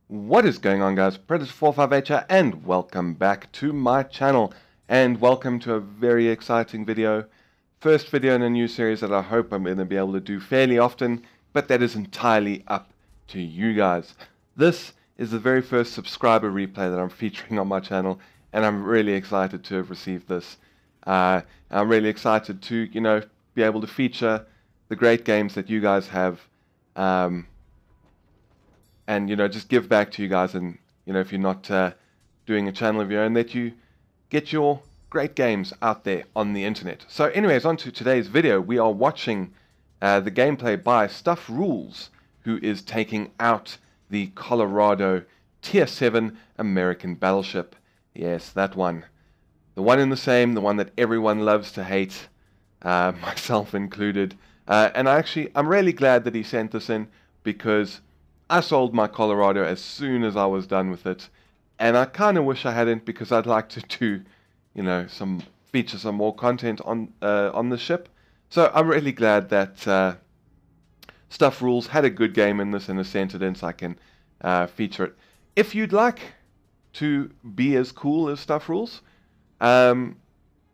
What is going on, guys? Predator458 here, and welcome back to my channel, and welcome to a very exciting video. First video in a new series that I hope I'm going to be able to do fairly often, but that is entirely up to you guys. This is the very first subscriber replay that I'm featuring on my channel, and I'm really excited to have received this. I'm really excited to, be able to feature the great games that you guys have, and just give back to you guys, and if you're not doing a channel of your own, that you get your great games out there on the internet. So anyways, on to today's video. We are watching the gameplay by Stuff Rules, who is taking out the Colorado Tier 7 American Battleship. Yes, that one. The one in the same, the one that everyone loves to hate, myself included. And I'm really glad that he sent this in, because I sold my Colorado as soon as I was done with it, and I kind of wish I hadn't, because I'd like to do, feature some more content on the ship. So I'm really glad that Stuff Rules had a good game in this and has sent it in so I can feature it. If you'd like to be as cool as Stuff Rules, in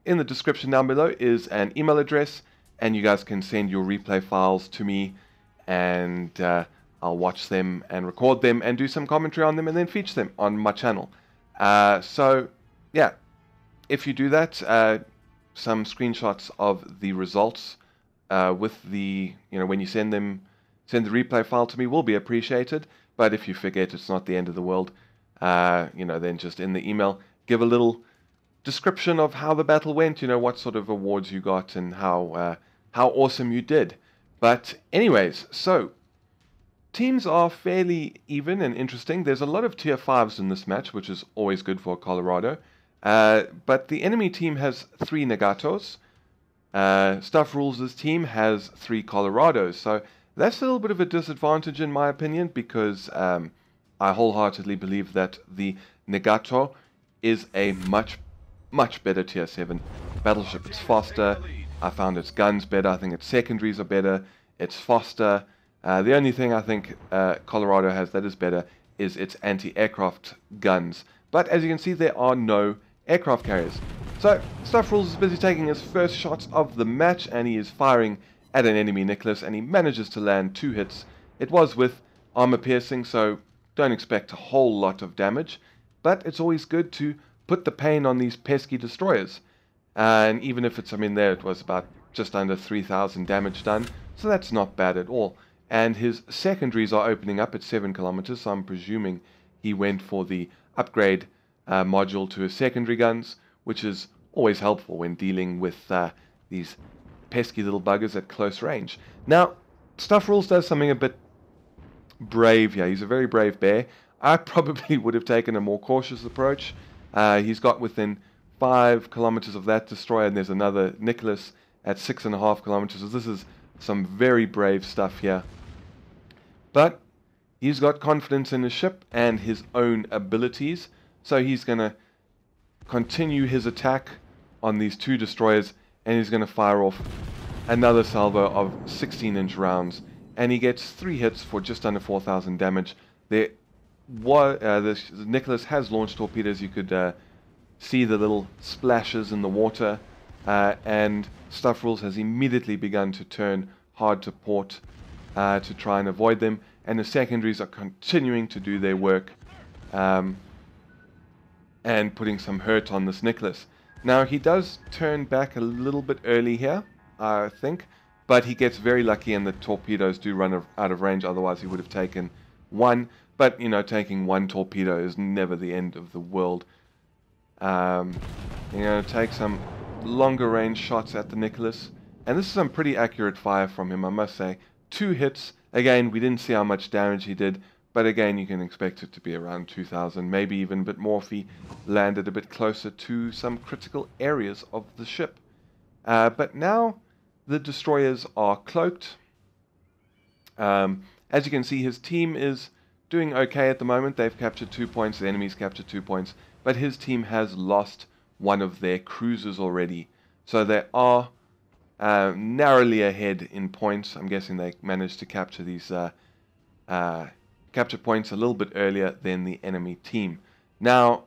the description down below is an email address, and you guys can send your replay files to me, and I'll watch them and record them and do some commentary on them and then feature them on my channel. So yeah, if you do that, some screenshots of the results with the, when you send the replay file to me will be appreciated. But if you forget, it's not the end of the world. Then just in the email, give a little description of how the battle went, what sort of awards you got and how awesome you did. But anyways, so teams are fairly even and interesting. There's a lot of tier 5s in this match, which is always good for Colorado. But the enemy team has 3 Nagatos. Stuff Rules' team has 3 Colorados. So that's a little bit of a disadvantage in my opinion, because I wholeheartedly believe that the Nagato is a much better tier 7 battleship. It's faster. I found its guns better. I think its secondaries are better. It's faster. The only thing I think Colorado has that is better is its anti-aircraft guns. But as you can see, there are no aircraft carriers. So Stuff Rules is busy taking his first shots of the match, and he is firing at an enemy Nicholas, and he manages to land 2 hits. It was with armor piercing, so don't expect a whole lot of damage. But it's always good to put the pain on these pesky destroyers. And even if it's, there it was about just under 3,000 damage done, so that's not bad at all. And his secondaries are opening up at 7 kilometers, so I'm presuming he went for the upgrade module to his secondary guns, which is always helpful when dealing with these pesky little buggers at close range. Now, Stuff Rules does something a bit brave here. He's a very brave bear. I probably would have taken a more cautious approach. He's got within 5 kilometers of that destroyer, and there's another Nicholas at 6.5 kilometers. So this is some very brave stuff here. But he's got confidence in his ship and his own abilities, so he's going to continue his attack on these 2 destroyers, and he's going to fire off another salvo of 16-inch rounds, and he gets 3 hits for just under 4,000 damage. The Nicholas has launched torpedoes. You could see the little splashes in the water, and Stuff Rules has immediately begun to turn hard to port to try and avoid them, and the secondaries are continuing to do their work, and putting some hurt on this Nicholas. Now he does turn back a little bit early here, I think, but he gets very lucky and the torpedoes do run out of range. Otherwise he would have taken 1, but taking 1 torpedo is never the end of the world. Take some longer range shots at the Nicholas, and this is some pretty accurate fire from him, I must say. 2 hits. Again, we didn't see how much damage he did, but again, you can expect it to be around 2,000, maybe even a bit more if he landed a bit closer to some critical areas of the ship. But now the destroyers are cloaked. As you can see, his team is doing okay at the moment. They've captured 2 points, the enemy's captured 2 points, but his team has lost one of their cruisers already. So they are narrowly ahead in points. I'm guessing they managed to capture these capture points a little bit earlier than the enemy team. Now,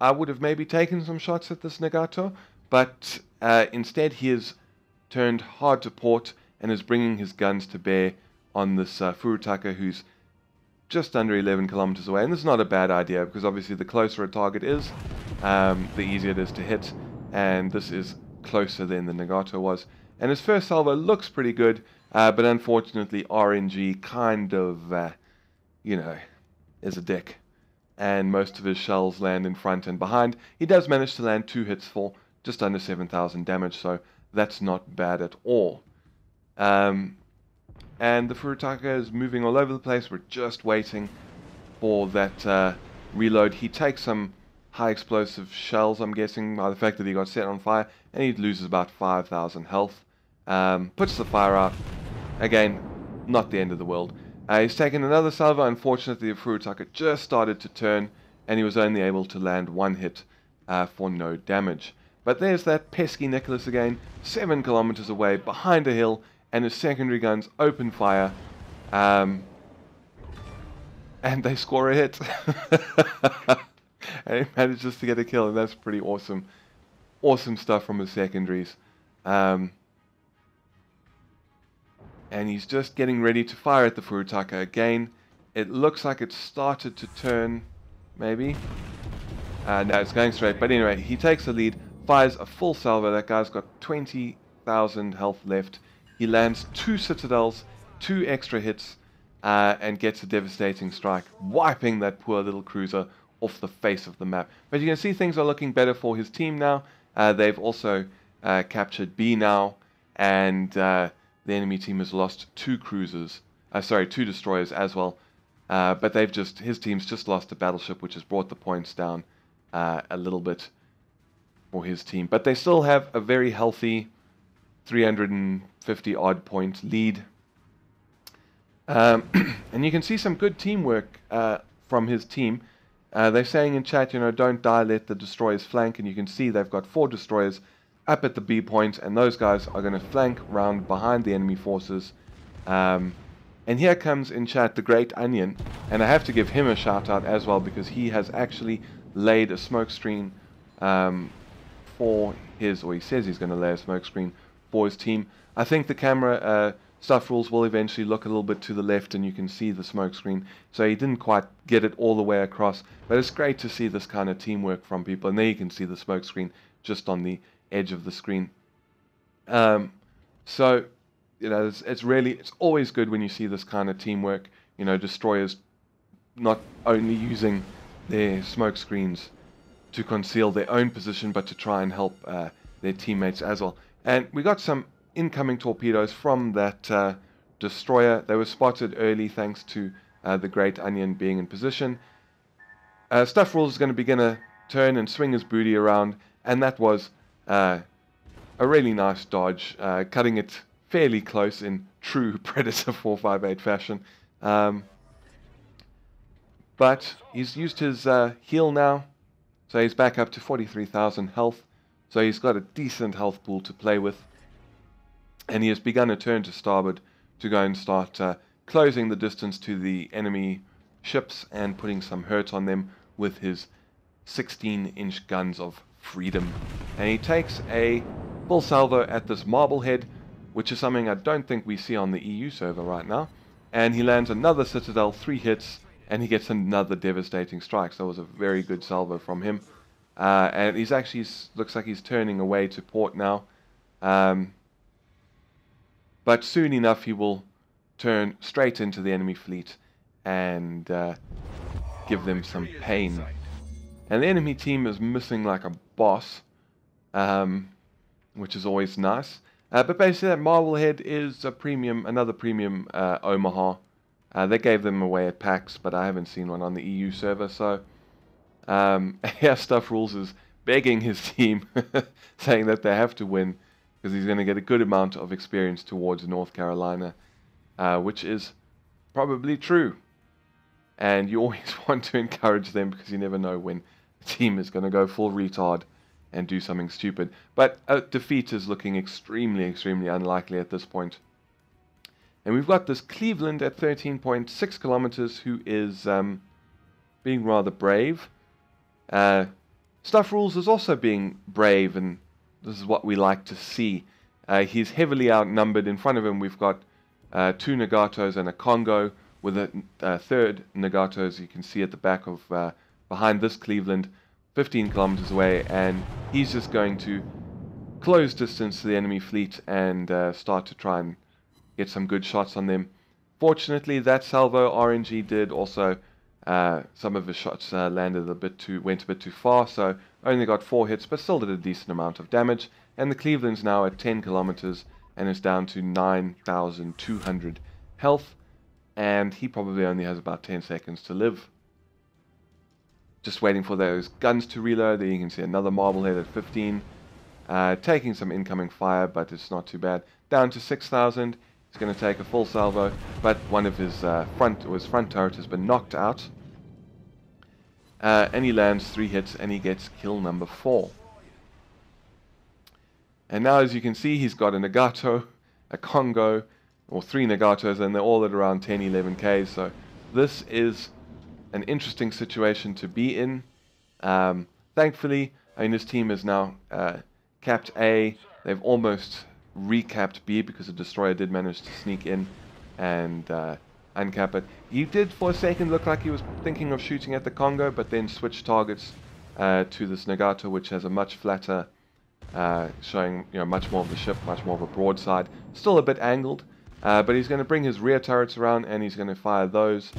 I would have maybe taken some shots at this Nagato, but instead he has turned hard to port and is bringing his guns to bear on this Furutaka, who's just under 11 kilometers away. And this is not a bad idea, because obviously the closer a target is, the easier it is to hit, and this is closer than the Nagato was. And his first salvo looks pretty good, but unfortunately RNG kind of, you know, is a dick. And most of his shells land in front and behind. He does manage to land 2 hits for just under 7,000 damage, so that's not bad at all. And the Furutaka is moving all over the place. We're just waiting for that reload. He takes some high explosive shells, I'm guessing, by the fact that he got set on fire, and he loses about 5,000 health. Puts the fire out. Again, not the end of the world. He's taken another salvo. Unfortunately, the Furutaka just started to turn, and he was only able to land 1 hit for no damage. But there's that pesky Nicholas again, 7 kilometers away, behind a hill, and his secondary guns open fire. And they score a hit. And he manages to get a kill, and that's pretty awesome. Awesome stuff from his secondaries. And he's just getting ready to fire at the Furutaka again. It looks like it started to turn, maybe. No, it's going straight. But anyway, he takes the lead, fires a full salvo. That guy's got 20,000 health left. He lands 2 citadels, 2 extra hits, and gets a devastating strike, wiping that poor little cruiser off the face of the map. But you can see things are looking better for his team now. They've also captured B now, and the enemy team has lost 2 cruisers, 2 destroyers as well. But his team's just lost a battleship, which has brought the points down a little bit for his team. But they still have a very healthy 350 odd point lead. And you can see some good teamwork from his team. They're saying in chat, you know, don't die, let the destroyers flank. And you can see they've got 4 destroyers up at the B point, and those guys are going to flank round behind the enemy forces. And here comes in chat the Great Onion, and I have to give him a shout out as well, because he has actually laid a smoke screen for his, or he says he's going to lay a smoke screen for his team. I think the camera stuff rules will eventually look a little bit to the left, and you can see the smoke screen, so he didn't quite get it all the way across, but it's great to see this kind of teamwork from people. And there you can see the smoke screen just on the edge of the screen. So you know, it's always good when you see this kind of teamwork, you know, destroyers not only using their smoke screens to conceal their own position, but to try and help their teammates as well. And we got some incoming torpedoes from that destroyer. They were spotted early thanks to the Great Onion being in position. Stuff Rules is going to begin to turn and swing his booty around, and that was a really nice dodge, cutting it fairly close in true Predator 458 fashion. But he's used his heal now, so he's back up to 43,000 health. So he's got a decent health pool to play with. And he has begun a turn to starboard to go and start closing the distance to the enemy ships and putting some hurt on them with his 16-inch guns of freedom. And he takes a full salvo at this Marblehead, which is something I don't think we see on the EU server right now. And he lands another Citadel, 3 hits, and he gets another devastating strike. So it was a very good salvo from him. And he's actually, looks like he's turning away to port now. But soon enough he will turn straight into the enemy fleet and give them some pain. And the enemy team is missing like a boss, which is always nice. But basically that Marblehead is a premium, another premium Omaha. They gave them away at PAX, but I haven't seen one on the EU server. So yeah, Stuff Rules is begging his team, saying that they have to win, because he's going to get a good amount of experience towards North Carolina, which is probably true. And you always want to encourage them, because you never know when the team is going to go full retard and do something stupid. But a defeat is looking extremely, extremely unlikely at this point. And we've got this Cleveland at 13.6 kilometers who is being rather brave. Stuff Rules is also being brave, and this is what we like to see. He's heavily outnumbered. In front of him we've got 2 Nagatos and a Congo, with a third Nagato, as you can see at the back of behind this Cleveland, 15 kilometers away, and he's just going to close distance to the enemy fleet and start to try and get some good shots on them. Fortunately, that salvo RNG did also some of his shots went a bit too far, so only got 4 hits, but still did a decent amount of damage. And the Cleveland's now at 10 kilometers and is down to 9,200 health, and he probably only has about 10 seconds to live. Just waiting for those guns to reload. There you can see another Marblehead at 15, taking some incoming fire, but it's not too bad. Down to 6,000. He's going to take a full salvo, but one of his front turret has been knocked out. And he lands 3 hits, and he gets kill number 4. And now, as you can see, he's got a Nagato, a Congo, or 3 Nagatos, and they're all at around 10, 11k. So this is an interesting situation to be in. Thankfully, I mean, his team is now capped A. They've almost recapped B because the destroyer did manage to sneak in and uncap it. He did for a second look like he was thinking of shooting at the Congo, but then switched targets to this Nagato, which has a much flatter, showing much more of the ship, much more of a broadside. Still a bit angled, but he's going to bring his rear turrets around and he's going to fire those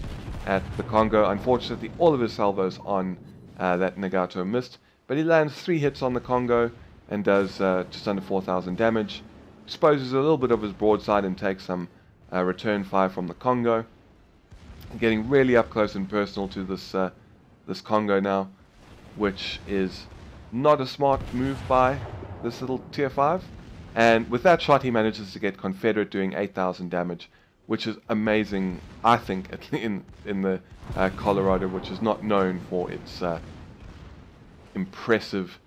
at the Congo. Unfortunately, all of his salvos on that Nagato missed, but he lands 3 hits on the Congo and does just under 4,000 damage. Exposes a little bit of his broadside and takes some return fire from the Congo. Getting really up close and personal to this Congo now, which is not a smart move by this little tier 5. And with that shot, he manages to get Confederate, doing 8,000 damage, which is amazing, I think, in the Colorado, which is not known for its impressive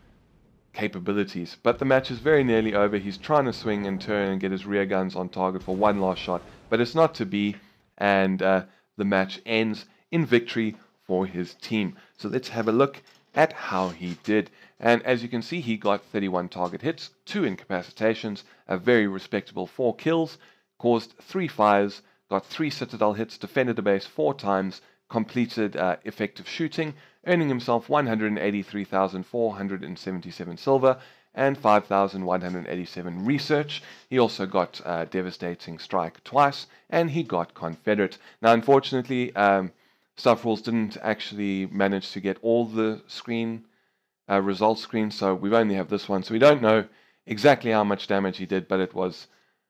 capabilities. But the match is very nearly over. He's trying to swing and turn and get his rear guns on target for one last shot, but it's not to be, and the match ends in victory for his team. So let's have a look at how he did. And as you can see, he got 31 target hits, 2 incapacitations, a very respectable 4 kills, caused 3 fires, got 3 citadel hits, defended the base 4 times, completed effective shooting, earning himself 183,477 silver and 5,187 research. He also got devastating strike twice, and he got Confederate. Now, unfortunately, Stuff Rules didn't actually manage to get all the results screens, so we only have this one, so we don't know exactly how much damage he did, but it was,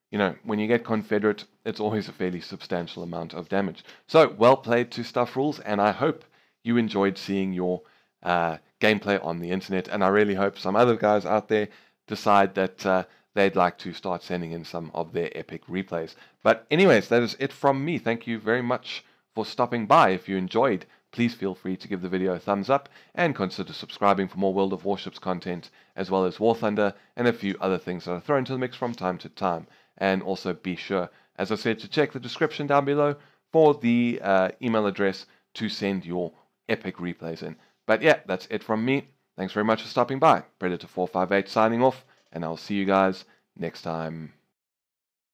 when you get Confederate, it's always a fairly substantial amount of damage. So, well played to Stuff Rules, and I hope you enjoyed seeing your gameplay on the internet, and I really hope some other guys out there decide that they'd like to start sending in some of their epic replays. But anyways, that is it from me. Thank you very much for stopping by. If you enjoyed, please feel free to give the video a thumbs up and consider subscribing for more World of Warships content, as well as War Thunder and a few other things that I throw into the mix from time to time. And also be sure, as I said, to check the description down below for the email address to send your epic replays in. But yeah, that's it from me. Thanks very much for stopping by. Predator458 signing off, and I'll see you guys next time.